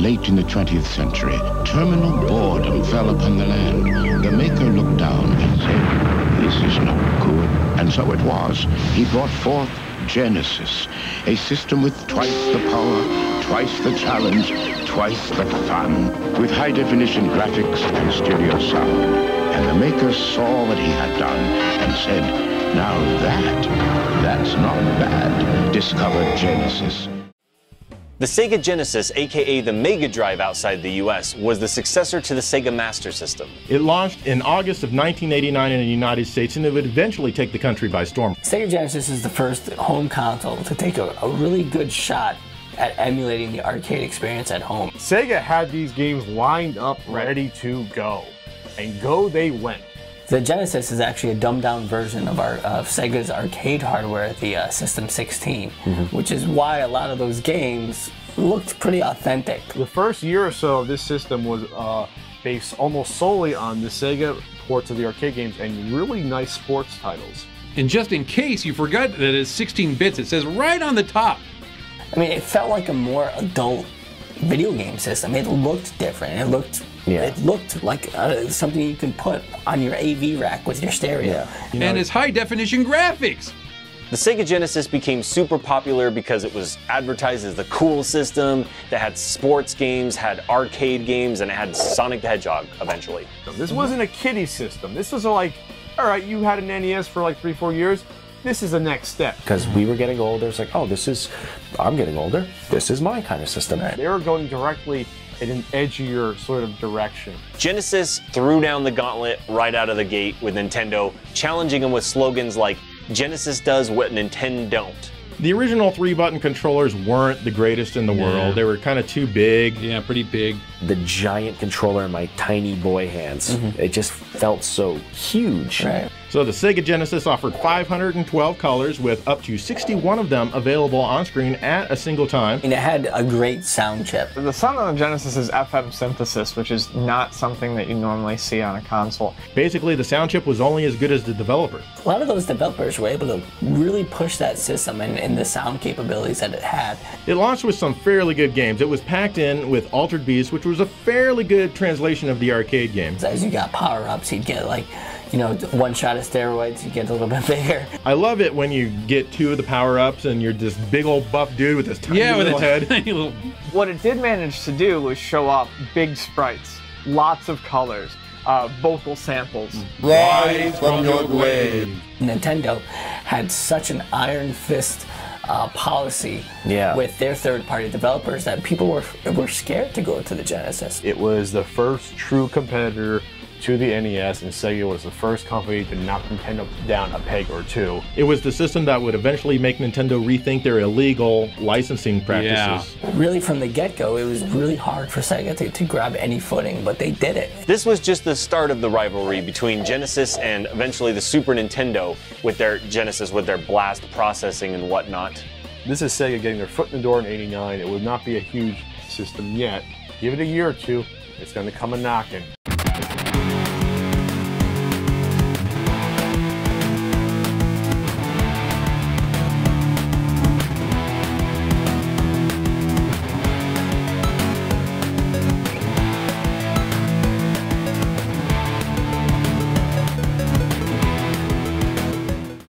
late in the 20th century, terminal boredom fell upon the land. The maker looked down and said, "This is not good." And so it was. He brought forth Genesis, a system with twice the power, twice the challenge, twice the fun, with high-definition graphics and stereo sound. And the maker saw what he had done and said, "Now that's not bad." Discovered Genesis. The Sega Genesis, aka the Mega Drive outside the US, was the successor to the Sega Master System. It launched in August of 1989 in the United States, and it would eventually take the country by storm. Sega Genesis is the first home console to take a really good shot at emulating the arcade experience at home. Sega had these games lined up ready to go, and go they went. The Genesis is actually a dumbed-down version of Sega's arcade hardware, the System 16, which is why a lot of those games looked pretty authentic. The first year or so of this system was based almost solely on the Sega ports of the arcade games and really nice sports titles. And just in case you forgot that it's 16 bits, it says right on the top. I mean, it felt like a more adult video game system. It looked different. It looked like something you can put on your AV rack with your stereo. And it's high definition graphics. The Sega Genesis became super popular because it was advertised as the cool system that had sports games, had arcade games, and it had Sonic the Hedgehog eventually. This wasn't a kiddie system. This was like, all right, you had an NES for like 3-4 years. This is the next step. Because we were getting older, it's like, oh, I'm getting older. This is my kind of system. They were going directly in an edgier sort of direction. Genesis threw down the gauntlet right out of the gate with Nintendo, challenging them with slogans like, "Genesis does what Nintendo don't." The original 3-button controllers weren't the greatest in the world. They were kind of too big. Yeah, pretty big. The giant controller in my tiny boy hands, it just felt so huge. Right. So the Sega Genesis offered 512 colors with up to 61 of them available on screen at a single time. And it had a great sound chip. The sound on the Genesis is FM synthesis, which is not something that you normally see on a console. Basically, the sound chip was only as good as the developer. A lot of those developers were able to really push that system and the sound capabilities that it had. It launched with some fairly good games. It was packed in with Altered Beast, which was a fairly good translation of the arcade games. As you got power-ups, you'd get like, you know, one shot of steroids, you get a little bit bigger. I love it when you get 2 of the power-ups and you're this big old buff dude with this tiny little head. What it did manage to do was show off big sprites, lots of colors, vocal samples. Rise from your grave. Nintendo had such an iron fist policy with their third-party developers that people were scared to go to the Genesis. It was the first true competitor to the NES, and Sega was the first company to knock Nintendo down a peg or two. It was the system that would eventually make Nintendo rethink their illegal licensing practices. Really, from the get-go, it was really hard for Sega to grab any footing, but they did it. This was just the start of the rivalry between Genesis and eventually the Super Nintendo with their Genesis, with their blast processing and whatnot. This is Sega getting their foot in the door in '89. It would not be a huge system yet. Give it a year or two, it's going to come a knocking.